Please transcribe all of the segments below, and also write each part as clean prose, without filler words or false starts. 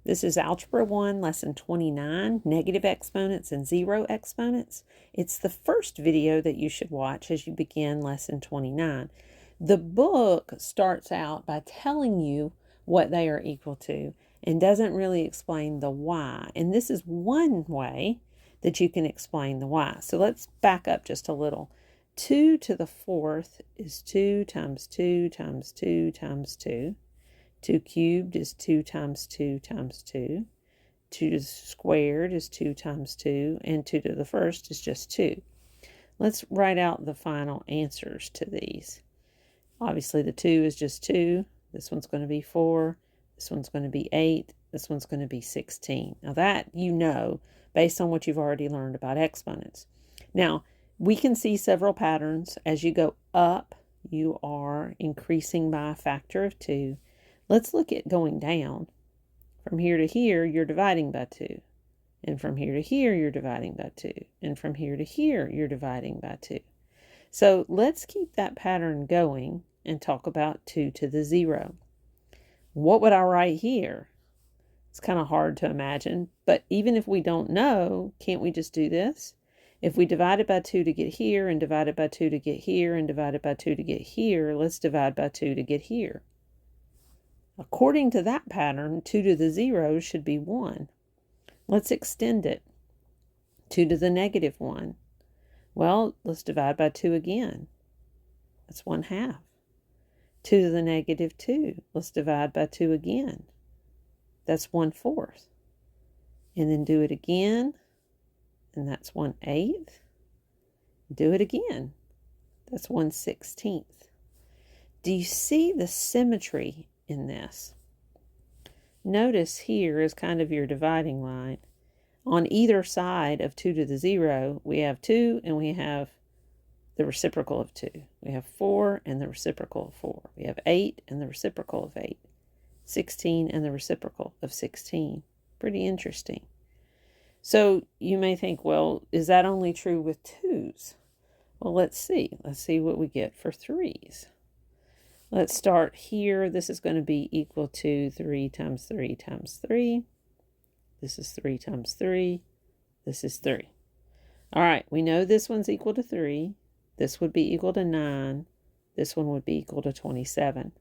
This is Algebra 1, Lesson 29, Negative Exponents and Zero Exponents. It's the first video that you should watch as you begin Lesson 29. The book starts out by telling you what they are equal to and doesn't really explain the why. And this is one way that you can explain the why. So let's back up just a little. 2 to the fourth is 2 times 2 times 2 times 2. 2 cubed is 2 times 2 times 2. 2 squared is 2 times 2. And 2 to the first is just 2. Let's write out the final answers to these. Obviously, the 2 is just 2. This one's going to be 4. This one's going to be 8. This one's going to be 16. Now that you know based on what you've already learned about exponents. Now, we can see several patterns. As you go up, you are increasing by a factor of 2. Let's look at going down. From here to here, you're dividing by 2. And from here to here, you're dividing by 2. And from here to here, you're dividing by 2. So let's keep that pattern going and talk about 2 to the 0. What would I write here? It's kind of hard to imagine, but even if we don't know, can't we just do this? If we divide it by 2 to get here, and divide it by 2 to get here, and divide it by 2 to get here, let's divide by 2 to get here. According to that pattern, 2 to the 0 should be 1. Let's extend it. 2 to the negative 1. Well, let's divide by 2 again. That's 1/2. 2 to the negative 2. Let's divide by 2 again. That's 1/4. And then do it again. And that's 1/8. Do it again. That's 1/16. Do you see the symmetry in this? Notice here is kind of your dividing line. On either side of 2 to the 0, we have 2 and we have the reciprocal of 2. We have 4 and the reciprocal of 4. We have 8 and the reciprocal of 8. 16 and the reciprocal of 16. Pretty interesting. So you may think, well, is that only true with 2's? Well, let's see. Let's see what we get for 3's. Let's start here. This is going to be equal to 3 times 3 times 3. This is 3 times 3. This is 3. All right, we know this one's equal to 3. This would be equal to 9. This one would be equal to 27.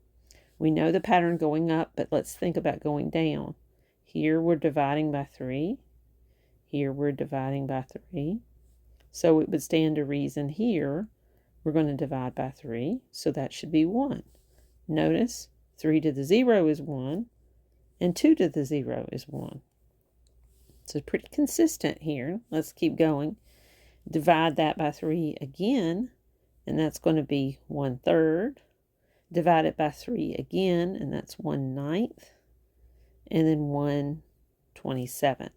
We know the pattern going up, but let's think about going down. Here we're dividing by 3. Here we're dividing by 3. So it would stand to reason here we're going to divide by 3, so that should be 1. Notice 3 to the 0 is 1, and 2 to the 0 is 1. So pretty consistent here. Let's keep going. Divide that by 3 again, and that's going to be 1/3. Divide it by 3 again, and that's 1/9, and then 1/27.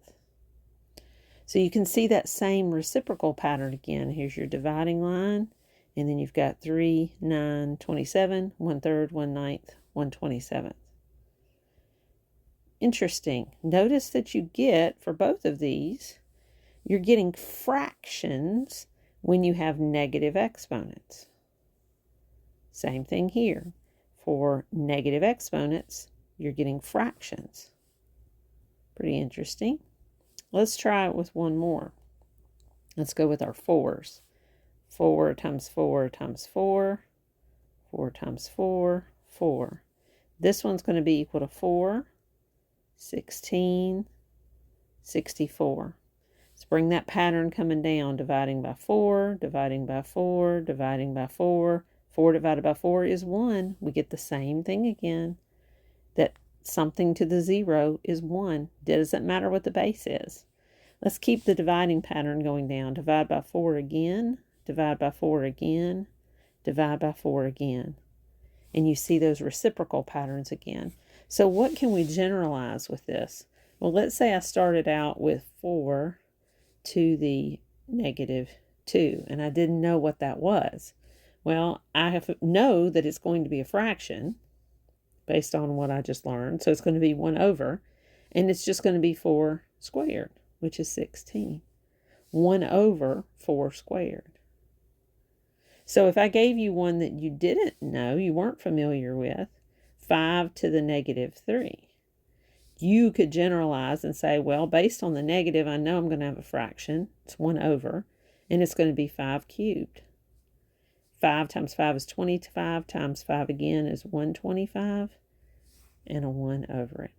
So you can see that same reciprocal pattern again. Here's your dividing line, and then you've got 3, 9, 27, 1/3, 1/9, 1/27. Interesting. Notice that you get, for both of these, you're getting fractions when you have negative exponents. Same thing here. For negative exponents, you're getting fractions. Pretty interesting. Let's try it with one more. Let's go with our 4's. 4 times 4 times 4. 4 times 4, 4. This one's going to be equal to 4, 16, 64. Let's bring that pattern coming down, dividing by 4, dividing by 4, dividing by 4. 4 divided by 4 is 1. We get the same thing again, that something to the 0 is 1. Doesn't matter what the base is. Let's keep the dividing pattern going down. Divide by 4 again, divide by 4 again, divide by 4 again. And you see those reciprocal patterns again. So what can we generalize with this? Well, let's say I started out with 4 to the negative 2, and I didn't know what that was. Well, I know that it's going to be a fraction based on what I just learned. So it's going to be 1/, and it's just going to be 4 squared, which is 16. 1/4 squared. So if I gave you one that you didn't know, you weren't familiar with, 5 to the negative 3. You could generalize and say, well, based on the negative, I know I'm going to have a fraction. It's 1 over, and it's going to be 5 cubed. 5 times 5 is 25 times 5 again is 125, and a 1 over it.